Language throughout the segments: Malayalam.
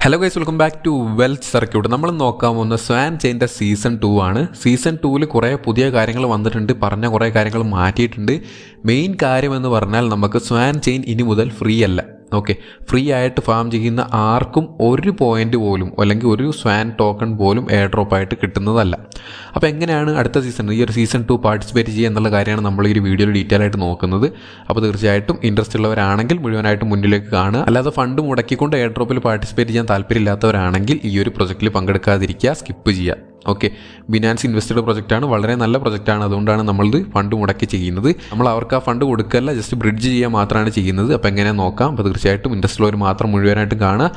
Hello guys, welcome back to Wealth Circuit. നമ്മൾ നോക്കാൻ പോകുന്ന സ്വാൻ ചെയിൻ്റെ സീസൺ 2 ആണ്. സീസൺ 2 കുറേ പുതിയ കാര്യങ്ങൾ വന്നിട്ടുണ്ട്, പറഞ്ഞ കുറേ കാര്യങ്ങൾ മാറ്റിയിട്ടുണ്ട്. മെയിൻ കാര്യം എന്ന് പറഞ്ഞാൽ നമുക്ക് സ്വാൻ ചെയിൻ ഇനി മുതൽ ഫ്രീ അല്ല. ഓക്കെ, ഫ്രീ ആയിട്ട് ഫാം ചെയ്യുന്ന ആർക്കും ഒരു പോയിന്റ് പോലും അല്ലെങ്കിൽ ഒരു സ്വാൻ ടോക്കൺ പോലും എയർ ഡ്രോപ്പ് ആയിട്ട് കിട്ടുന്നതല്ല. അപ്പോൾ എങ്ങനെയാണ് അടുത്ത സീസൺ ഈ ഒരു സീസൺ 2 പാർട്ടിസിപ്പേറ്റ് ചെയ്യുക എന്നുള്ള കാര്യമാണ് നമ്മൾ ഈ ഒരു വീഡിയോയിൽ ഡീറ്റെയിൽ ആയിട്ട് നോക്കുന്നത്. അപ്പോൾ തീർച്ചയായിട്ടും ഇൻട്രസ്റ്റ് ഉള്ളവരാണെങ്കിൽ മുഴുവനായിട്ട് മുന്നിലേക്ക് കാണുക. അല്ലാതെ ഫണ്ട് മുടക്കിക്കൊണ്ട് എയർ ഡ്രോപ്പിൽ പാർട്ടിസിപ്പേറ്റ് ചെയ്യാൻ താല്പര്യമില്ലാത്തവരാണെങ്കിൽ ഈ ഒരു പ്രൊജക്റ്റിൽ പങ്കെടുക്കാതിരിക്കുക, സ്കിപ്പ് ചെയ്യുക. ഓക്കെ, ബിനാൻസ് ഇൻവെസ്റ്റഡ് പ്രൊജക്റ്റാണ്, വളരെ നല്ല പ്രൊജക്റ്റാണ്. അതുകൊണ്ടാണ് നമ്മളിത് ഫണ്ട് മുടക്കി ചെയ്യുന്നത്. നമ്മൾ അവർക്ക് ആ ഫണ്ട് കൊടുക്കല്ല, ജസ്റ്റ് ബ്രിഡ്ജ് ചെയ്യുക മാത്രമാണ് ചെയ്യുന്നത്. അപ്പോൾ എങ്ങനെ നോക്കാം. അപ്പോൾ തീർച്ചയായിട്ടും ഇൻട്രസ്റ്റ് ഉള്ളവർ മാത്രം മുഴുവനായിട്ടും കാണുക.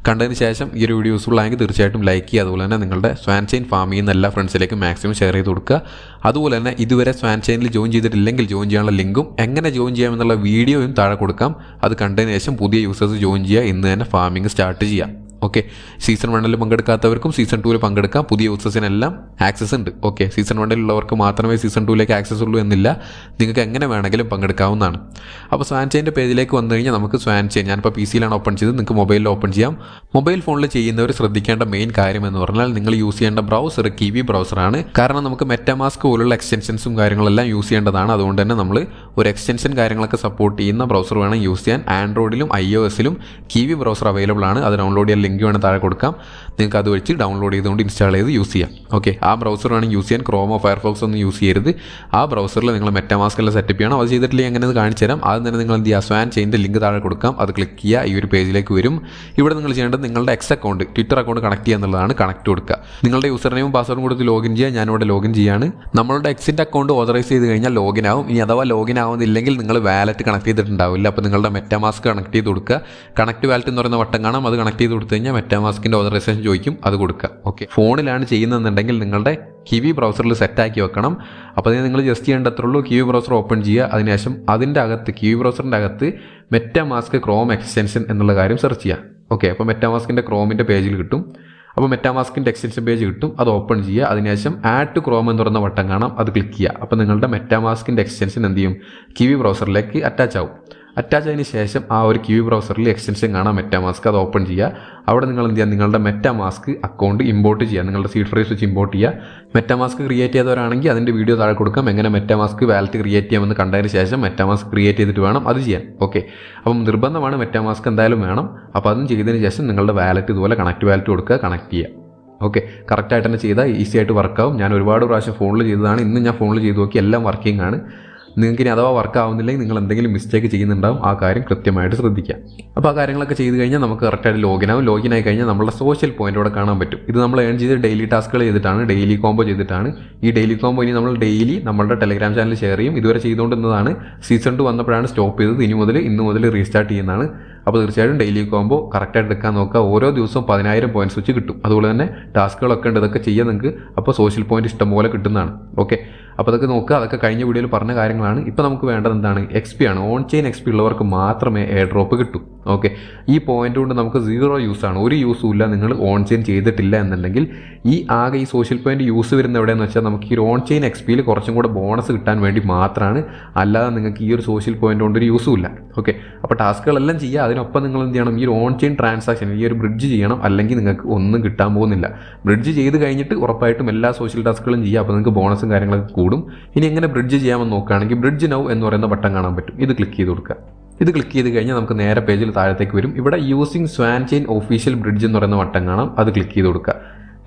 കണ്ടതിന് ശേഷം ഈ ഒരു വീഡിയോ യൂസ്ഫുൾ ആയെങ്കിൽ തീർച്ചയായിട്ടും ലൈക്ക് ചെയ്യുക. അതുപോലെ തന്നെ നിങ്ങളുടെ സ്വാൻ ചെയിൻ ഫാം ചെയ്യുന്ന എല്ലാ ഫ്രണ്ട്സിലേക്കും മാക്സിമം ഷെയർ ചെയ്ത് കൊടുക്കുക. അതുപോലെ തന്നെ ഇതുവരെ സ്വാൻ ചെയിനിൽ ജോയിൻ ചെയ്തിട്ടില്ലെങ്കിൽ ജോയിൻ ചെയ്യാനുള്ള ലിങ്കും എങ്ങനെ ജോയിൻ ചെയ്യാമെന്നുള്ള വീഡിയോയും താഴെ കൊടുക്കാം. അത് കണ്ടതിന് ശേഷം പുതിയ യൂസേഴ്സ് ജോയിൻ ചെയ്യുക, ഇന്ന് തന്നെ ഫാമിംഗ് സ്റ്റാർട്ട് ചെയ്യുക. ഓക്കെ, സീസൺ 1 പങ്കെടുക്കാത്തവർക്കും സീസൺ 2 പങ്കെടുക്കാം. പുതിയ യൂസേഴ്സിനെല്ലാം ആക്സസ് ഉണ്ട്. ഓക്കെ, സീസൺ 1 ഉള്ളവർക്ക് മാത്രമേ സീസൺ 2 ആക്സസ് ഉള്ളൂ എന്നില്ല, നിങ്ങൾക്ക് എങ്ങനെ വേണമെങ്കിലും പങ്കെടുക്കാവുന്നതാണ്. അപ്പോൾ സ്വാൻ ചെയിൻ്റെ പേജിലേക്ക് വന്നു കഴിഞ്ഞാൽ നമുക്ക് സ്വാൻ ചെയിൻ, ഞാനിപ്പോൾ പി സിയിലാണ് ഓപ്പൺ ചെയ്തത്, നിങ്ങൾക്ക് മൊബൈലിൽ ഓപ്പൺ ചെയ്യാം. മൊബൈൽ ഫോണിൽ ചെയ്യുന്നവർ ശ്രദ്ധിക്കേണ്ട മെയിൻ കാര്യം എന്ന് പറഞ്ഞാൽ നിങ്ങൾ യൂസ് ചെയ്യേണ്ട ബ്രൗസർ കിവി ബ്രൗസറാണ്. കാരണം നമുക്ക് മെറ്റാമാസ്ക് പോലുള്ള എക്സ്റ്റൻഷൻസും കാര്യങ്ങളെല്ലാം യൂസ് ചെയ്യേണ്ടതാണ്. അതുകൊണ്ട് തന്നെ നമ്മൾ ഒരു എക്സ്റ്റൻഷൻ കാര്യങ്ങളൊക്കെ സപ്പോർട്ട് ചെയ്യുന്ന ബ്രൗസർ വേണം യൂസ് ചെയ്യാൻ. ആൻഡ്രോയിഡിലും iOS-ലും കിവി ബ്രൗസർ അവൈലബിൾ ആണ്. അത് ഡൗൺലോഡ് ചെയ്യാൻ ലിങ്ക് വേണം താഴെ കൊടുക്കാം. നിങ്ങൾക്ക് അത് വെച്ച് ഡൗൺലോഡ് ചെയ്തുകൊണ്ട് ഇൻസ്റ്റാൾ ചെയ്ത് യൂസ് ചെയ്യാം. ഓക്കെ, ആ ബ്രൗസർ വേണം യൂസ് ചെയ്യാൻ. ക്രോമോ ഫയർഫോക്സ് ഒന്നും യൂസ് ചെയ്യരുത്. ആ ബ്രൗസറിൽ നിങ്ങൾ മെറ്റാമാസ്ക് എല്ലാം സെറ്റപ്പ് ചെയ്യണം. അത് ചെയ്തിട്ടില്ലെങ്കിൽ എങ്ങനെ കാണിച്ചു തരാം. അത് തന്നെ നിങ്ങൾ എന്ത് ചെയ്യുക, സ്വാൻ ചെയിൻ്റെ ലിങ്ക് താഴെ കൊടുക്കാം. അത് ക്ലിക്ക് ചെയ്യുക, ഈ ഒരു പേജിലേക്ക് വരും. ഇവിടെ നിങ്ങൾ ചെയ്യേണ്ടത് നിങ്ങളുടെ X account, Twitter account connect ചെയ്യുക എന്നുള്ളതാണ്. കണക്ട് കൊടുക്കുക, നിങ്ങളുടെ യൂസർ നെയിമും പാസ്വേഡും കൊടുത്ത് ലോഗിൻ ചെയ്യുക. ഞാനിവിടെ ലോഗിൻ ചെയ്യാണ്. നമ്മളുടെ എക്സിൻ്റെ അക്കൗണ്ട് ഓതറൈസ് ചെയ്ത് കഴിഞ്ഞാൽ ലോഗിൻ ആവും. ഇനി അഥവാ ലോഗിൻ ആവുന്നില്ലെങ്കിൽ നിങ്ങൾ വാലറ്റ് കണക്ട് ചെയ്തിട്ടുണ്ടാവില്ല. അപ്പോൾ നിങ്ങളുടെ മെറ്റാമാസ്ക് കണക്ട് ചെയ്ത് കൊടുക്കുക. കണക്ട് വാലറ്റ് എന്ന് പറയുന്ന വട്ടം കാണാം, അത് കണക്ട് ചെയ്ത് കൊടുത്തു കഴിഞ്ഞാൽ മെറ്റാമാസ്കിൻ്റെ ഓതറൈസേഷൻ ചോദിക്കും, അത് കൊടുക്കുക. ഓക്കെ, ഫോണിലാണ് ചെയ്യുന്നതെന്നുണ്ടെങ്കിൽ നിങ്ങളുടെ കിവി ബ്രൗസറിൽ സെറ്റാക്കി വെക്കണം. അപ്പോൾ അതിന് നിങ്ങൾ ജസ്റ്റ് ചെയ്യേണ്ടത്രയുള്ളൂ, കിവി ബ്രൗസർ ഓപ്പൺ ചെയ്യുക. അതിനുശേഷം അതിൻ്റെ അകത്ത് കിവി ബ്രൗസറിൻ്റെ അകത്ത് മെറ്റാമാസ്ക് ക്രോം എക്സ്റ്റൻഷൻ എന്നുള്ള കാര്യം സെർച്ച് ചെയ്യുക. ഓക്കെ, അപ്പോൾ മെറ്റാമാസ്കിൻ്റെ ക്രോമിൻ്റെ പേജിൽ കിട്ടും. അപ്പോൾ മെറ്റാമാസ്കിൻ്റെ എക്സ്റ്റൻഷൻ പേജ് കിട്ടും, അത് ഓപ്പൺ ചെയ്യുക. അതിനുശേഷം ആഡ് ടു ക്രോം എന്ന് പറയുന്ന വട്ടം കാണാം, അത് ക്ലിക്ക് ചെയ്യുക. അപ്പോൾ നിങ്ങളുടെ മെറ്റാമാസ്കിൻ്റെ എക്സ്റ്റൻഷൻ എന്ത് ചെയ്യും, കിവി ബ്രൗസറിലേക്ക് അറ്റാച്ച് ആവും. അറ്റാച്ച് ആയതിനു ശേഷം ആ ഒരു കിവി ബ്രൗസറിൽ എക്സ്റ്റൻഷൻ കാണാം മെറ്റാമാസ്ക്, അത് ഓപ്പൺ ചെയ്യുക. അവിടെ നിങ്ങൾ എന്ത് ചെയ്യുക, നിങ്ങളുടെ മെറ്റാമാസ്ക് അക്കൗണ്ട് ഇമ്പോർട്ട് ചെയ്യുക. നിങ്ങളുടെ സീഡ് ഫ്രേസ് വെച്ച് ഇമ്പോർട്ട് ചെയ്യുക. മെറ്റാമാസ്ക് ക്രിയേറ്റ് ചെയ്തവരാണെങ്കിൽ അതിൻ്റെ വീഡിയോ താഴെ കൊടുക്കാം, എങ്ങനെ മെറ്റാമാസ്ക് വാലറ്റ് ക്രിയേറ്റ് ചെയ്യാമെന്ന് കണ്ടതിന് ശേഷം മെറ്റാമാസ്ക് ക്രിയേറ്റ് ചെയ്തിട്ട് വേണം അത് ചെയ്യാൻ. ഓക്കെ, അപ്പം നിർബന്ധമാണ് മെറ്റാമാസ്ക് എന്തായാലും വേണം. അപ്പോൾ അതും ചെയ്തതിന് ശേഷം നിങ്ങളുടെ വാലറ്റ് ഇതുപോലെ കണക്ട് വാലറ്റ് കൊടുക്കുക, കണക്ട് ചെയ്യുക. ഓക്കെ, കറക്റ്റായിട്ട് തന്നെ ചെയ്താൽ ഈസി ആയിട്ട് വർക്കാവും. ഞാൻ ഒരുപാട് പ്രാവശ്യം ഫോണിൽ ചെയ്തതാണ്, ഇന്ന് ഞാൻ ഫോണിൽ ചെയ്ത് നോക്കി, എല്ലാം വർക്കിംഗ് ആണ്. നിങ്ങൾക്ക് ഇനി അഥവാ വർക്ക് ആവുന്നില്ലെങ്കിൽ നിങ്ങൾ എന്തെങ്കിലും മിസ്റ്റേക്ക് ചെയ്യുന്നുണ്ടാവും, ആ കാര്യം കൃത്യമായിട്ട് ശ്രദ്ധിക്കുക. അപ്പോൾ ആ കാര്യങ്ങളൊക്കെ ചെയ്ത് കഴിഞ്ഞാൽ നമുക്ക് കറക്റ്റായിട്ട് ലോഗിൻ ആവും. ലോഗിൻ ആയി കഴിഞ്ഞാൽ നമ്മുടെ സോഷ്യൽ പോയിന്റ് ഇവിടെ കാണാൻ പറ്റും. ഇത് നമ്മൾ ഏൺ ചെയ്ത് ഡെയിലി ടാസ്കുകൾ ചെയ്തിട്ടാണ്, ഡെയിലി കോംബോ ചെയ്തിട്ടാണ്. ഈ ഡെയിലി കോംബോ ഇനി നമ്മൾ ഡെയിലി നമ്മുടെ ടെലഗ്രാം ചാനലിൽ ഷെയർ ചെയ്യും. ഇതുവരെ ചെയ്തുകൊണ്ടിരുന്നതാണ്, സീസൺ 2 വന്നപ്പോഴാണ് സ്റ്റോപ്പ് ചെയ്തത്. ഇന്ന് മുതൽ റീസ്റ്റാർട്ട് ചെയ്യുന്നതാണ്. അപ്പോൾ തീർച്ചയായിട്ടും ഡെയിലി കോംബോ കറക്റ്റായിട്ട് എടുക്കാൻ നോക്കുക. ഓരോ ദിവസവും 10,000 പോയിന്റ്സ് വെച്ച് കിട്ടും. അതുപോലെ തന്നെ ടാസ്കുകളൊക്കെ ഉണ്ട്, ഇതൊക്കെ ചെയ്യാൻ നിങ്ങൾക്ക് അപ്പോൾ സോഷ്യൽ പോയിന്റ് ഇഷ്ടംപോലെ കിട്ടുന്നതാണ്. ഓക്കെ, അപ്പോൾ അതൊക്കെ നോക്കുക. അതൊക്കെ കഴിഞ്ഞ വീഡിയോയിൽ പറഞ്ഞ കാര്യങ്ങളാണ്. ഇപ്പോൾ നമുക്ക് വേണ്ടത് എന്താണ്, XP ആണ്. ഓൺ ചെയിൻ XP ഉള്ളവർക്ക് മാത്രമേ എയർ ഡ്രോപ്പ് കിട്ടൂ. ഓക്കെ, ഈ പോയിന്റ് കൊണ്ട് നമുക്ക് 0 യൂസാണ്, ഒരു യൂസും ഇല്ല. നിങ്ങൾ ഓൺ ചെയിൻ ചെയ്തിട്ടില്ല എന്നുണ്ടെങ്കിൽ ഈ സോഷ്യൽ പോയിന്റ് യൂസ് വരുന്ന എവിടെയെന്ന് വെച്ചാൽ നമുക്ക് ഈ ഓൺ ചെയിൻ XPയിൽ കുറച്ചും കൂടെ ബോണസ് കിട്ടാൻ വേണ്ടി മാത്രമാണ്. അല്ലാതെ നിങ്ങൾക്ക് ഈ ഒരു സോഷ്യൽ പോയിന്റ് കൊണ്ട് ഒരു യൂസും ഇല്ല. ഓക്കെ, അപ്പോൾ ടാസ്കുകളെല്ലാം ചെയ്യുക. അതിനൊപ്പം നിങ്ങൾ എന്ത് ചെയ്യണം, ഈ ഒരു ഓൺ ചെയിൻ ട്രാൻസാക്ഷൻ, ഈ ഒരു ബ്രിഡ്ജ് ചെയ്യണം, അല്ലെങ്കിൽ നിങ്ങൾക്ക് ഒന്നും കിട്ടാൻ പോകുന്നില്ല. ബ്രിഡ്ജ് ചെയ്ത് കഴിഞ്ഞിട്ട് ഉറപ്പായിട്ടും എല്ലാ സോഷ്യൽ ടാസ്കുകളും ചെയ്യുക. അപ്പോൾ നിങ്ങൾക്ക് ബോണസും കാര്യങ്ങളൊക്കെ കൂടും. ഇനി എങ്ങനെ ബ്രിഡ്ജ് ചെയ്യാമെന്ന് നോക്കുകയാണെങ്കിൽ ബ്രിഡ്ജ് നൗ എന്ന് പറയുന്ന ബട്ടൺ കാണാൻ പറ്റും, ഇത് ക്ലിക്ക് ചെയ്ത് കൊടുക്കുക. ഇത് ക്ലിക്ക് ചെയ്ത് കഴിഞ്ഞാൽ നമുക്ക് നേരെ പേജിൽ താഴത്തേക്ക് വരും. ഇവിടെ using swan chain official bridge എന്ന് പറയുന്ന ബട്ടൺ കാണാം, അത് ക്ലിക്ക് ചെയ്ത് കൊടുക്കുക.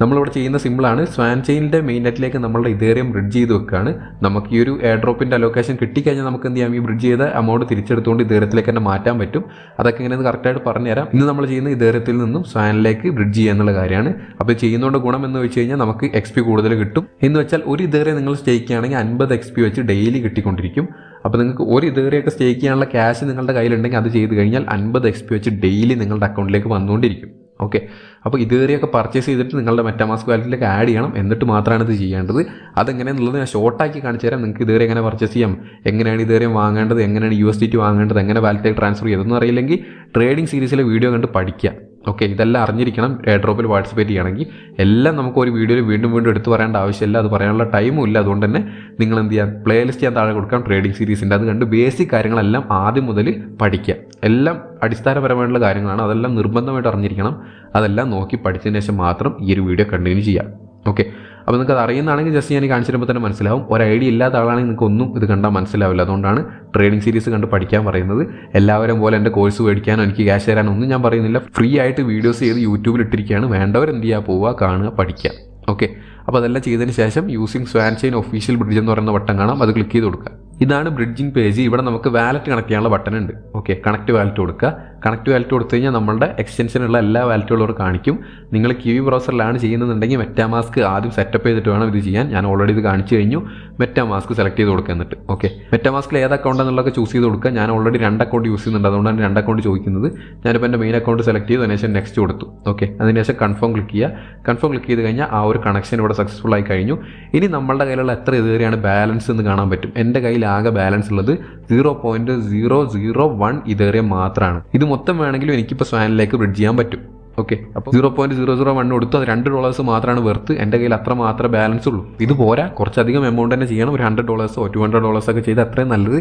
നമ്മളിവിടെ ചെയ്യുന്ന സിമ്പിളാണ്. സ്വാൻ ചെയിനിൻ്റെ മെയിൻ നെറ്റിലേക്ക് നമ്മളുടെ ഇതേറിയം ബ്രിഡ്ജ് ചെയ്ത് വെക്കുകയാണ്. നമുക്ക് ഈ ഒരു എയർ ഡ്രോപ്പിൻ്റെ അലോക്കേഷൻ കിട്ടിക്കഴിഞ്ഞാൽ നമുക്ക് എന്ത് ചെയ്യാം, ഈ ബ്രിഡ്ജ് ചെയ്ത എമൗണ്ട് തിരിച്ചെടുത്തുകൊണ്ട് ഇതേറിയത്തിലേക്ക് തന്നെ മാറ്റാൻ പറ്റും. അതൊക്കെ ഇങ്ങനെ കറക്റ്റായിട്ട് പറഞ്ഞുതരാം. ഇന്ന് നമ്മൾ ചെയ്യുന്ന ഇതേറിയത്തിൽ നിന്നും സ്വാനിലേക്ക് ബ്രിഡ്ജ് ചെയ്യുക എന്നുള്ള കാര്യമാണ്. അപ്പോൾ ചെയ്യുന്നതുകൊണ്ട് ഗുണം എന്ന് വെച്ച് കഴിഞ്ഞാൽ നമുക്ക് XP കൂടുതൽ കിട്ടും. എന്ന് വെച്ചാൽ ഒരു ഇതേറിയ നിങ്ങൾ സ്റ്റേക്ക് ചെയ്യുകയാണെങ്കിൽ 50 XP വെച്ച് ഡെയിലി കിട്ടിക്കൊണ്ടിരിക്കും. അപ്പോൾ നിങ്ങൾക്ക് ഒരു ഇതേറിയൊക്കെ സ്റ്റേക്ക് ചെയ്യാനുള്ള ക്യാഷ് നിങ്ങളുടെ കയ്യിലുണ്ടെങ്കിൽ അത് ചെയ്ത് കഴിഞ്ഞാൽ 50 XP വെച്ച് ഡെയിലി നിങ്ങളുടെ അക്കൗണ്ടിലേക്ക് വന്നുകൊണ്ടിരിക്കും. ഓക്കെ, അപ്പോൾ ഇതേറിയൊക്കെ പർച്ചേസ് ചെയ്തിട്ട് നിങ്ങളുടെ മെറ്റാമാസ്ക് വാലറ്റിലേക്ക് ആഡ് ചെയ്യണം, എന്നിട്ട് മാത്രമാണ് ഇത് ചെയ്യേണ്ടത്. അതെങ്ങനെയാണെന്നുള്ളത് ഞാൻ ഷോർട്ടാക്കി കാണിച്ചു തരാം. നിങ്ങൾക്ക് ഇതേറെ എങ്ങനെ പർച്ചേസ് ചെയ്യാം, എങ്ങനെയാണ് ഇതേറെ വാങ്ങേണ്ടത്, എങ്ങനെയാണ് USDT വാങ്ങേണ്ടത്, എങ്ങനെ വാലറ്റിലേക്ക് ട്രാൻസ്ഫർ ചെയ്തതെന്ന് അറിയില്ലെങ്കിൽ ട്രേഡിംഗ് സീരീസിലെ വീഡിയോ കണ്ട് പഠിക്കുക. ഓക്കെ, ഇതെല്ലാം അറിഞ്ഞിരിക്കണം. എയർ ഡ്രോപ്പിൽ പാർട്ടിസിപ്പേറ്റ് ചെയ്യണമെങ്കിൽ എല്ലാം നമുക്ക് ഒരു വീഡിയോയിൽ വീണ്ടും വീണ്ടും എടുത്ത് പറയേണ്ട ആവശ്യമില്ല, അത് പറയാനുള്ള ടൈമും ഇല്ല. അതുകൊണ്ട് തന്നെ നിങ്ങൾ എന്ത് ചെയ്യാം, പ്ലേലിസ്റ്റ് ഞാൻ താഴെ കൊടുക്കാം ട്രേഡിംഗ് സീരീസിൻ്റെ. അത് കണ്ട് ബേസിക് കാര്യങ്ങളെല്ലാം ആദ്യം മുതൽ പഠിക്കുക. എല്ലാം അടിസ്ഥാനപരമായിട്ടുള്ള കാര്യങ്ങളാണ്, അതെല്ലാം നിർബന്ധമായിട്ട് അറിഞ്ഞിരിക്കണം. അതെല്ലാം നോക്കി പഠിച്ചതിന് ശേഷം മാത്രം ഈ ഒരു വീഡിയോ കണ്ടിന്യൂ ചെയ്യാം. ഓക്കെ, അപ്പോൾ നിങ്ങൾക്ക് അത് അറിയുന്നതാണെങ്കിൽ ജസ്റ്റ് ഞാൻ കാണിച്ചു തരുമ്പോൾ തന്നെ മനസ്സിലാവും. ഒരു ഐഡിയ ഇല്ലാത്ത ആളാണെങ്കിൽ നിങ്ങൾക്ക് ഒന്നും ഇത് കണ്ടാൽ മനസ്സിലാവില്ല. അതുകൊണ്ടാണ് ട്രേഡിംഗ് സീരീസ് കണ്ട് പഠിക്കാൻ പറയുന്നത്. എല്ലാവരും പോലെ എൻ്റെ കോഴ്സ് മേടിക്കാനോ എനിക്ക് ക്യാഷ് തരാനോ ഒന്നും ഞാൻ പറയുന്നില്ല. ഫ്രീ ആയിട്ട് വീഡിയോസ് ചെയ്ത് യൂട്യൂബിൽ ഇട്ടിരിക്കുകയാണ്. വേണ്ടവർ എന്ത് ചെയ്യുക, പോവുക, കാണുക, പഠിക്കുക. ഓക്കെ, അപ്പോൾ അതെല്ലാം ചെയ്തതിന് ശേഷം using swan chain official bridge എന്ന് പറയുന്ന ബട്ടൺ കാണാം, അത് ക്ലിക്ക് ചെയ്ത് കൊടുക്കുക. ഇതാണ് ബ്രിഡ്ജിങ് പേജ്. ഇവിടെ നമുക്ക് വാലറ്റ് കണക്ട് ചെയ്യാനുള്ള ബട്ടൺ ഉണ്ട്. ഓക്കെ, കണക്ട് വാലറ്റ് കൊടുക്കുക. കണക്ട് വാലറ്റ് കൊടുത്തു കഴിഞ്ഞാൽ നമ്മളുടെ എക്സ്റ്റൻഷനുള്ള എല്ലാ വാലറ്റുകളും അവർ കാണിക്കും. നിങ്ങൾ കിവി ബ്രൗസറിലാണ് ചെയ്യുന്നതെന്നുണ്ടെങ്കിൽ മെറ്റാമാസ്ക് ആദ്യം സെറ്റപ്പ് ചെയ്തിട്ട് വേണം ഇത് ചെയ്യാൻ. ഞാൻ ഓൾറെഡി ഇത് കാണിച്ചു കഴിഞ്ഞു. മെറ്റാമാസ്ക് സെലക്ട് ചെയ്ത് കൊടുക്കുക. എന്നിട്ട് ഓക്കെ, മെറ്റാമാസ്കിൽ ഏത് അക്കൗണ്ട് എന്നുള്ളതൊക്കെ ചൂസ് ചെയ്ത് കൊടുക്കുക. ഞാൻ ഓൾറെഡി 2 അക്കൗണ്ട് യൂസ് ചെയ്യുന്നുണ്ട്, അതുകൊണ്ടാണ് 2 അക്കൗണ്ട് ചോദിക്കുന്നത്. ഞാനിപ്പോൾ എൻ്റെ മെയിൻ അക്കൗണ്ട് സെലക്ട് ചെയ്തു, അതിനുശേഷം നെക്സ്റ്റ് കൊടുത്തു. ഓക്കെ, അതിനുശേഷം കൺഫേം ക്ലിക്ക് ചെയ്യുക. കൺഫേം ക്ലിക്ക് ചെയ്ത് കഴിഞ്ഞാൽ ആ ഒരു കണക്ഷൻ ഇവിടെ സക്സസ്ഫുൾ ആയി കഴിഞ്ഞു. ഇനി നമ്മളുടെ കയ്യിലുള്ള എത്ര ഇതുവരെയാണ് ബാലൻസ് എന്ന് കാണാൻ പറ്റും. എൻ്റെ കയ്യിൽ ആകെ ബാലൻസ് ഉള്ളത് 0.001 ഇതേറിയം മാത്രമാണ്. ഇത് മൊത്തം വേണമെങ്കിലും എനിക്കിപ്പോൾ സ്വാനിലേക്ക് ബ്രിഡ്ജ് ചെയ്യാൻ പറ്റും. ഓക്കെ, അപ്പോൾ 0.001 കൊടുത്തു. അത് $2 മാത്രമാണ് വെർത്ത്. എൻ്റെ കയ്യിൽ അത്ര മാത്രമേ ബാലൻസ് ഉള്ളൂ. ഇത് പോരാ, കുറച്ചധികം എമൗണ്ട് തന്നെ ചെയ്യണം. ഒരു $100 $200 ഒക്കെ ചെയ്ത് അത്രയും നല്ലത്.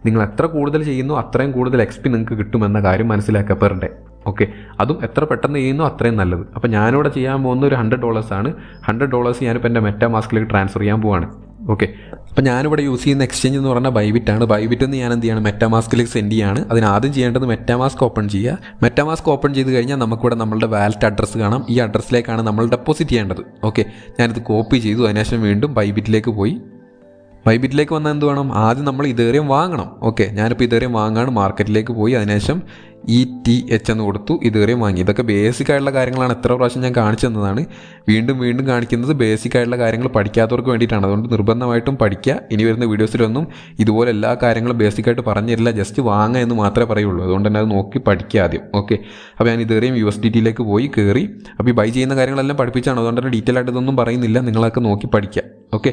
നിങ്ങൾ എത്ര കൂടുതൽ ചെയ്യുന്നു അത്രയും കൂടുതൽ എക്സ്പി നിങ്ങൾക്ക് കിട്ടുമെന്ന കാര്യം മനസ്സിലാക്കുക പെർ ഡേ. ഓക്കെ, അതും എത്ര പെട്ടെന്ന് ചെയ്യുന്നു അത്രയും നല്ലത്. അപ്പോൾ ഞാനിവിടെ ചെയ്യാൻ പോകുന്ന ഒരു $100 ആണ്. $100 ഞാനിപ്പോൾ എൻ്റെ മെറ്റാമാസ്കിലേക്ക് ട്രാൻസ്ഫർ ചെയ്യാൻ പോവാണ്. ഓക്കെ, അപ്പോൾ ഞാനിവിടെ യൂസ് ചെയ്യുന്ന എക്സ്ചേഞ്ച് എന്ന് പറഞ്ഞാൽ ബൈബിറ്റ് ആണ്. ബൈബിറ്റ് എന്ന് ഞാൻ എന്ത് ചെയ്യാണ്, മെറ്റാമാസ്കിലേക്ക് സെൻഡ് ചെയ്യാണ്. അതിന് ആദ്യം ചെയ്യേണ്ടത് മെറ്റാമാസ്ക് ഓപ്പൺ ചെയ്യുക. മെറ്റാമാസ്ക് ഓപ്പൺ ചെയ്ത് കഴിഞ്ഞാൽ നമുക്കിവിടെ നമ്മളുടെ വാലറ്റ് അഡ്രസ്സ് കാണാം. ഈ അഡ്രസ്സിലേക്കാണ് നമ്മൾ ഡെപ്പോസിറ്റ് ചെയ്യേണ്ടത്. ഓക്കെ, ഞാനിത് കോപ്പി ചെയ്തു. അതിനുശേഷം വീണ്ടും ബൈബിറ്റിലേക്ക് പോയി. ബൈബിറ്റിലേക്ക് വന്നാൽ എന്ത് വേണം, ആദ്യം നമ്മൾ ഇതേറിയം വാങ്ങണം. ഓക്കെ, ഞാനിപ്പോൾ ഇതേറിയം വാങ്ങാണ്. മാർക്കറ്റിലേക്ക് പോയി അതിനുശേഷം ETH എന്ന് കൊടുത്തു, ഇതേറിയം വാങ്ങി. ഇതൊക്കെ ബേസിക് ആയിട്ടുള്ള കാര്യങ്ങളാണ്. എത്ര പ്രാവശ്യം ഞാൻ കാണിച്ചു തന്നതാണ്. വീണ്ടും വീണ്ടും കാണിക്കുന്നത് ബേസിക് ആയിട്ടുള്ള കാര്യങ്ങൾ പഠിക്കാത്തവർക്ക് വേണ്ടിയിട്ടാണ്. അതുകൊണ്ട് നിർബന്ധമായിട്ടും പഠിക്കുക. ഇനി വരുന്ന വീഡിയോസിലൊന്നും ഇതുപോലെ എല്ലാ കാര്യങ്ങളും ബേസിക്കായിട്ട് പറഞ്ഞു തരില്ല, ജസ്റ്റ് വാങ്ങുക എന്ന് മാത്രമേ പറയുള്ളൂ. അതുകൊണ്ട് തന്നെ അത് നോക്കി പഠിക്കുക ആദ്യം. ഓക്കെ, അപ്പോൾ ഞാൻ ഇതേറിയം USDTയിലേക്ക് പോയി കയറി. അപ്പോൾ ഈ ബൈ ചെയ്യുന്ന കാര്യങ്ങളെല്ലാം പഠിപ്പിച്ചാണ്. അതുകൊണ്ട് തന്നെ ഡീറ്റെയിൽ ആയിട്ട് ഇതൊന്നും പറയുന്നില്ല, നിങ്ങളൊക്കെ നോക്കി പഠിക്കുക. ഓക്കെ,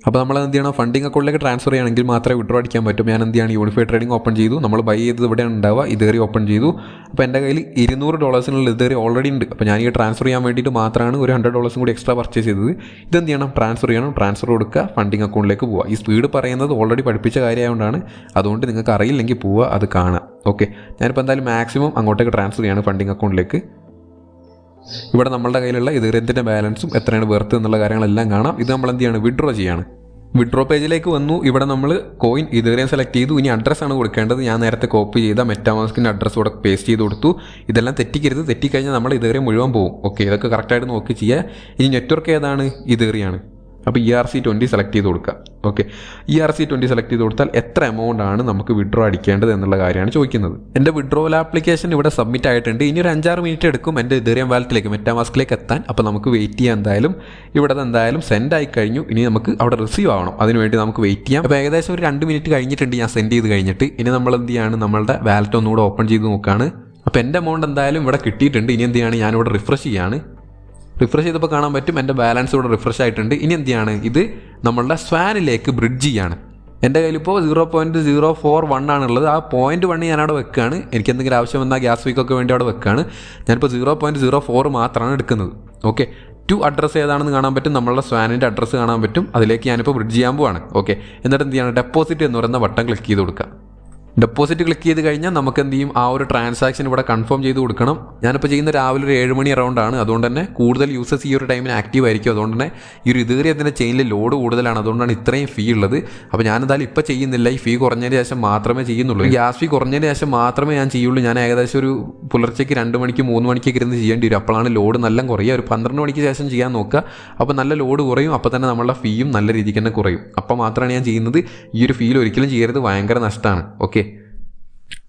അപ്പോൾ നമ്മൾ എന്ത് ചെയ്യണം, ഫണ്ടിങ് അക്കൗണ്ടിലേക്ക് ട്രാൻസ്ഫർ ചെയ്യണമെങ്കിൽ മാത്രമേ വിഡ്രോ അടിക്കാൻ പറ്റും. ഞാൻ എന്ത് ചെയ്യണം, യൂണിഫൈഡ് ട്രേഡിംഗ് ഓപ്പൺ ചെയ്തു. നമ്മൾ ബൈ ചെയ്തത് ഇവിടെയാണ് ഉണ്ടാവുക. ഇതേറി ഓപ്പൺ ചെയ്തു. അപ്പോൾ എൻ്റെ കയ്യിൽ $200 ഇതേറി ഓൾറെഡി ഉണ്ട്. അപ്പോൾ ഞാൻ ഈ ട്രാൻസ്ഫർ ചെയ്യാൻ വേണ്ടിയിട്ട് മാത്രമാണ് ഒരു $100 കൂടി എക്സ്ട്രാ പർച്ചേസ് ചെയ്തത്. ഇതെന്ത് ചെയ്യണം, ട്രാൻസ്ഫർ ചെയ്യണം. ട്രാൻസ്ഫർ കൊടുക്കുക, ഫണ്ടിങ് അക്കൗണ്ടിലേക്ക് പോവുക. ഈ സ്പീഡ് പറയുന്നത് ഓൾറെഡി പഠിപ്പിച്ച കാര്യമായതുകൊണ്ടാണ്. അതുകൊണ്ട് നിങ്ങൾക്ക് അറിയില്ലെങ്കിൽ പോവുക, അത് കാണാം. ഓക്കെ, ഞാനിപ്പോൾ എന്തായാലും മാക്സിമം അങ്ങോട്ടേക്ക് ട്രാൻസ്ഫർ ചെയ്യാണ് ഫണ്ടിങ് അക്കൗണ്ടിലേക്ക്. ഇവിടെ നമ്മളുടെ കയ്യിലുള്ള ഇതേറിയത്തിൻ്റെ ബാലൻസും എത്രയാണ് വെർത്ത് എന്നുള്ള കാര്യങ്ങളെല്ലാം കാണാം. ഇത് നമ്മൾ എന്ത് ചെയ്യാണ്, വിഡ്രോ ചെയ്യാണ്. വിഡ്രോ പേജിലേക്ക് വന്നു. ഇവിടെ നമ്മൾ കോയിൻ ഇതേറിയം സെലക്ട് ചെയ്തു. ഇനി അഡ്രസ്സാണ് കൊടുക്കേണ്ടത്. ഞാൻ നേരത്തെ കോപ്പി ചെയ്ത മെറ്റാമാസ്കിൻ്റെ അഡ്രസ്സ് ഇവിടെ പേസ്റ്റ് ചെയ്ത് കൊടുത്തു. ഇതെല്ലാം തെറ്റിക്കരുത്, തെറ്റിക്കഴിഞ്ഞാൽ നമ്മൾ ഇതേറിയം മുഴുവൻ പോകും. ഓക്കെ, ഇതൊക്കെ കറക്റ്റായിട്ട് നോക്കി ചെയ്യുക. ഇനി നെറ്റ്വർക്ക് ഏതാണ്, ഇതേറിയാണ്. അപ്പോൾ ERC20 സെലക്ട് ചെയ്ത് കൊടുക്കുക. ഓക്കെ, ERC20 സെലക്ട് ചെയ്ത് കൊടുത്താൽ എത്ര എമൗണ്ട് ആണ് നമുക്ക് വിഡ്രോ അടിക്കേണ്ടത് എന്നുള്ള കാര്യമാണ് ചോദിക്കുന്നത്. എൻ്റെ വിഡ്രോവൽ ആപ്ലിക്കേഷൻ ഇവിടെ സബ്മിറ്റ് ആയിട്ടുണ്ട്. ഇനി ഒരു 5-6 മിനിറ്റ് എടുക്കും എൻ്റെ ഇതേറിയം വാലറ്റിലേക്ക് മെറ്റാമാസ്കിലേക്ക് എത്താൻ. അപ്പോൾ നമുക്ക് വെയിറ്റ് ചെയ്യാം. എന്തായാലും ഇവിടെ എന്തായാലും സെൻഡ് ആയി കഴിഞ്ഞു. ഇനി നമുക്ക് അവിടെ റിസീവ് ആവണം. അതിനുവേണ്ടി നമുക്ക് വെയിറ്റ് ചെയ്യാം. അപ്പോൾ ഏകദേശം ഒരു 2 മിനിറ്റ് കഴിഞ്ഞിട്ടുണ്ട് ഞാൻ സെൻഡ് ചെയ്ത് കഴിഞ്ഞിട്ട്. ഇനി നമ്മൾ എന്ത് ചെയ്യാണ്, നമ്മളുടെ വാലറ്റ് ഒന്നുകൂടെ ഓപ്പൺ ചെയ്ത് നോക്കുകയാണ്. അപ്പോൾ എൻ്റെ എമൗണ്ട് എന്തായാലും ഇവിടെ കിട്ടിയിട്ടുണ്ട്. ഇനി എന്ത് ചെയ്യാണ്, ഞാനിവിടെ റിഫ്രഷ് ചെയ്യാണ്. റിഫ്രഷ് ചെയ്തപ്പോൾ കാണാൻ പറ്റും എൻ്റെ ബാലൻസ് ഇവിടെ റിഫ്രഷ് ആയിട്ടുണ്ട്. ഇനി എന്ത് ചെയ്യാണ്, ഇത് നമ്മളുടെ സ്വാനിലേക്ക് ബ്രിഡ്ജ് ചെയ്യാണ്. എൻ്റെ കയ്യിലിപ്പോൾ 0.041 ആണുള്ളത്. ആ 0.1 ഞാനവിടെ വെക്കുകയാണ്. എനിക്ക് എന്തെങ്കിലും ആവശ്യം വന്നാൽ ഗ്യാസ് വീക്കൊക്കെ വേണ്ടി അവിടെ വെക്കുകയാണ്. ഞാനിപ്പോൾ 0.04 മാത്രമാണ് എടുക്കുന്നത്. ഓക്കെ, അഡ്രസ്സ് ഏതാണെന്ന് കാണാൻ പറ്റും. നമ്മളുടെ സ്വാനിൻ്റെ അഡ്രസ്സ് കാണാൻ പറ്റും. അതിലേക്ക് ഞാനിപ്പോൾ ബ്രിഡ്ജ് ചെയ്യാൻ പോവാണ്. ഓക്കെ, എന്നിട്ട് എന്ത് ചെയ്യണം, ഡെപ്പോസിറ്റ് എന്ന് പറയുന്ന ബട്ടൺ ക്ലിക്ക് ചെയ്ത് കൊടുക്കുക. ഡെപ്പോസിറ്റ് ക്ലിക്ക് ചെയ്ത് കഴിഞ്ഞാൽ നമുക്ക് എന്ത് ചെയ്യും, ആ ഒരു ട്രാൻസാക്ഷൻ ഇവിടെ കൺഫേം ചെയ്ത് കൊടുക്കണം. ഞാനിപ്പോൾ ചെയ്യുന്ന രാവിലെ ഒരു 7 മണി അറൗണ്ടാണ്. അതുകൊണ്ട് തന്നെ കൂടുതൽ യൂസേഴ്സ് ഈ ഒരു ടൈമിന് ആക്റ്റീവ് ആയിരിക്കും. അതുകൊണ്ട് തന്നെ ഈ ഒരു ഇതേറിയത്തിൻ്റെ ചെയിനിൽ ലോഡ് കൂടുതലാണ്. അതുകൊണ്ടാണ് ഇത്രയും ഫീ ഉള്ളത്. അപ്പോൾ ഞാനെന്തായാലും ഇപ്പോൾ ചെയ്യുന്നില്ല. ഈ ഫീ കുറഞ്ഞതിന് ശേഷം മാത്രമേ ചെയ്യുന്നുള്ളൂ. ഗ്യാസ് ഫീ കുറഞ്ഞതിന് ശേഷം മാത്രമേ ഞാൻ ചെയ്യുള്ളൂ. ഞാൻ ഏകദേശം ഒരു പുലർച്ചയ്ക്ക് 2 മണിക്ക് 3 മണിക്കൊക്കെ ഇരുന്ന് ചെയ്യേണ്ടി വരും. അപ്പോഴാണ് ലോഡ് നല്ല കുറയുക. ഒരു 12 മണിക്ക് ശേഷം ചെയ്യാൻ നോക്കുക. അപ്പോൾ നല്ല ലോഡ് കുറയും. അപ്പോൾ തന്നെ നമ്മളുടെ ഫീയും നല്ല രീതിക്ക് തന്നെ കുറയും. അപ്പോൾ മാത്രമാണ് ഞാൻ ചെയ്യുന്നത്. ഈ ഒരു ഫീൽ ഒരിക്കലും ചെയ്യരുത്, ഭയങ്കര നഷ്ടമാണ്. ഓക്കെ,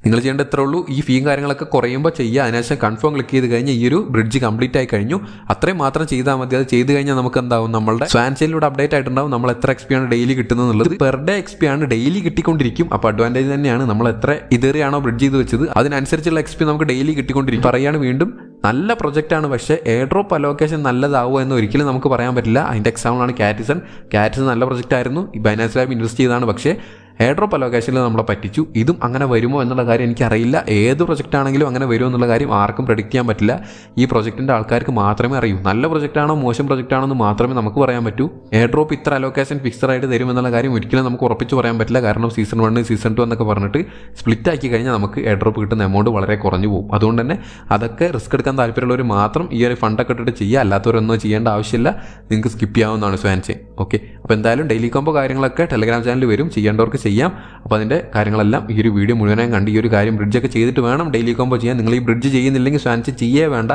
നിങ്ങൾ ചെയ്യേണ്ട എത്ര ഉള്ളൂ, ഈ ഫീയും കാര്യങ്ങളൊക്കെ കുറയുമ്പോൾ ചെയ്യുക. അതിനുശേഷം കൺഫേം ക്ലിക്ക് ചെയ്ത് കഴിഞ്ഞാൽ ഈ ഒരു ബ്രിഡ്ജ് കംപ്ലീറ്റ് ആയി കഴിഞ്ഞു. അത്രയും മാത്രം ചെയ്താൽ മതി. അത് ചെയ്ത് കഴിഞ്ഞാൽ നമുക്ക് എന്താവും, നമ്മളുടെ സ്വാൻ ചെയിനിലൂടെ അപ്ഡേറ്റ് ആയിട്ടുണ്ടാവും നമ്മൾ എത്ര XP ആണ് ഡെയിലി കിട്ടുന്നത് എന്നുള്ളത്. പെർ ഡേ XP ആണ് ഡെയിലി കിട്ടിക്കൊണ്ടിരിക്കും. അപ്പോൾ അഡ്വാൻറ്റേജ് തന്നെയാണ്. നമ്മൾ എത്ര ഇതേറിയാണോ ബ്രിഡ്ജ് ചെയ്ത് വെച്ചത് അതിനനുസരിച്ചുള്ള XP നമുക്ക് ഡെയിലി കിട്ടിക്കൊണ്ടിരിക്കും. പറയുകയാണ് വീണ്ടും, നല്ല പ്രൊജക്റ്റാണ്. പക്ഷേ എയർ ഡ്രോപ്പ് അലോക്കേഷൻ നല്ലതാവുമോ എന്ന് ഒരിക്കലും നമുക്ക് പറയാൻ പറ്റില്ല. അതിൻ്റെ എക്സാമ്പിളാണ് കാറ്റിസൺ നല്ല പ്രൊജക്റ്റ് ആയിരുന്നു. ഈ ബൈനാൻസ് ലാബ് ഇൻവെസ്റ്റ് ചെയ്താണ്. പക്ഷേ എയർ ഡ്രോപ്പ് അലോക്കേഷനിൽ നമ്മളെ പറ്റിച്ചു. ഇതും അങ്ങനെ വരുമോ എന്നുള്ള കാര്യം എനിക്കറിയില്ല. ഏത് പ്രൊജക്റ്റ് ആണെങ്കിലും അങ്ങനെ വരുമോ എന്നുള്ള കാര്യം ആർക്കും പ്രെഡിക്റ്റ് ചെയ്യാൻ പറ്റില്ല. ഈ പ്രൊജക്റ്റിൻ്റെ ആൾക്കാർക്ക് മാത്രമേ അറിയൂ. നല്ല പ്രൊജക്റ്റാണോ മോശം പ്രൊജക്റ്റാണോ എന്ന് മാത്രമേ നമുക്ക് പറയാൻ പറ്റൂ. എയർ ഡ്രോപ്പ് ഇത്ര അലോക്കേഷൻ ഫിക്സഡ് ആയിട്ട് തരുമെന്നുള്ള കാര്യം ഒരിക്കലും നമുക്ക് ഉറപ്പിച്ച് പറയാൻ പറ്റില്ല. കാരണം സീസൺ 1 സീസൺ 2 എന്നൊക്കെ പറഞ്ഞിട്ട് സ്പ്ലിറ്റ് ആക്കി കഴിഞ്ഞാൽ നമുക്ക് എയർ ഡ്രോപ്പ് കിട്ടുന്ന എമൗണ്ട് വളരെ കുറഞ്ഞു പോകും. അതുകൊണ്ട് തന്നെ അതൊക്കെ റിസ്ക് എടുക്കാൻ താല്പര്യമുള്ളവർ മാത്രം ഈ ഒരു ഫണ്ടൊക്കെ ഇട്ടിട്ട് ചെയ്യുക. അല്ലാത്തവരൊന്നും ചെയ്യേണ്ട ആവശ്യമില്ല. നിങ്ങൾക്ക് സ്കിപ്പ് ചെയ്യാവുന്നതാണ് സ്വാൻ ചെയിൻ. ഓക്കെ, അപ്പോൾ എന്തായാലും ഡെയിലി കോംബോ കാര്യങ്ങളൊക്കെ ടെലഗ്രാം ചാനലിൽ വരും. ചെയ്യേണ്ടവർക്ക് ചെയ്യാം. അപ്പോൾ അതിൻ്റെ കാര്യങ്ങളെല്ലാം ഈ ഒരു വീഡിയോ മുഴുവനായും കണ്ട് ഈ ഒരു കാര്യം ബ്രിഡ്ജൊക്കെ ചെയ്തിട്ട് വേണം ഡെയിലി കോംബോ ചെയ്യാൻ. നിങ്ങൾ ഈ ബ്രിഡ്ജ് ചെയ്യുന്നില്ലെങ്കിൽ സ്വാൻ ചെയിൻ ചെയ്യേ വേണ്ട.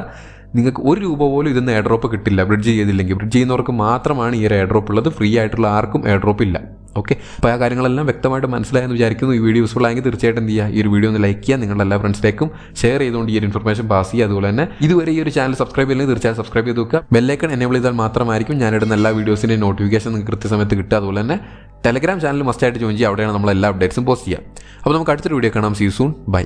നിങ്ങൾക്ക് ₹1 പോലും ഇതൊന്നും എയർ ഡ്രോപ്പ് കിട്ടില്ല ബ്രിഡ്ജ് ചെയ്തില്ലെങ്കിൽ. ബ്രിഡ്ജ് ചെയ്യുന്നവർക്ക് മാത്രമാണ് ഈ ഒരു എയർ ഡ്രോപ്പ് ഉള്ളത്. ഫ്രീ ആയിട്ടുള്ള ആർക്കും എയർ ഡ്രോപ്പ് ഇല്ല. ഓക്കെ, അപ്പോൾ ആ കാര്യങ്ങളെല്ലാം വ്യക്തമായിട്ട് മനസ്സിലായെന്ന് വിചാരിക്കുന്നു. ഈ വീഡിയോ യൂസ്ഫുൾ ആയെങ്കിൽ തീർച്ചയായിട്ടും എന്ത് ചെയ്യുക, ഈ ഒരു വീഡിയോ ഒന്ന് ലൈക്ക് ചെയ്യുക, നിങ്ങളുടെ എല്ലാ ഫ്രണ്ട്സിലേക്കും ഷെയർ ചെയ്തുകൊണ്ട് ഈ ഒരു ഇൻഫർമേഷൻ പാസ് ചെയ്യുക. അതുപോലെ തന്നെ ഇതുവരെ ഈ ഒരു ചാനൽ സബ്സ്ക്രൈബ് ചെയ്യില്ലെങ്കിൽ തീർച്ചയായും സബ്സ്ക്രൈബ് ചെയ്ത് വെക്കുക. ബെല്ലൈക്കൺ എനേബിൾ ചെയ്താൽ മാത്രമായിരിക്കും ഞാനിടുന്ന എല്ലാ വീഡിയോസിൻ്റെയും നോട്ടിഫിക്കേഷൻ നിങ്ങൾക്ക് കൃത്യസമയത്ത് കിട്ടുക. അതുപോലെ തന്നെ ടെലഗ്രാം ചാനൽ മസ്റ്റായിട്ട് ജോയിൻ ചെയ്യുക. അവിടെയാണ് നമ്മൾ എല്ലാ അപ്ഡേറ്റ്സും പോസ്റ്റ് ചെയ്യുക. അപ്പോൾ നമുക്ക് അടുത്തൊരു വീഡിയോ കാണാം. See you soon. ബൈ.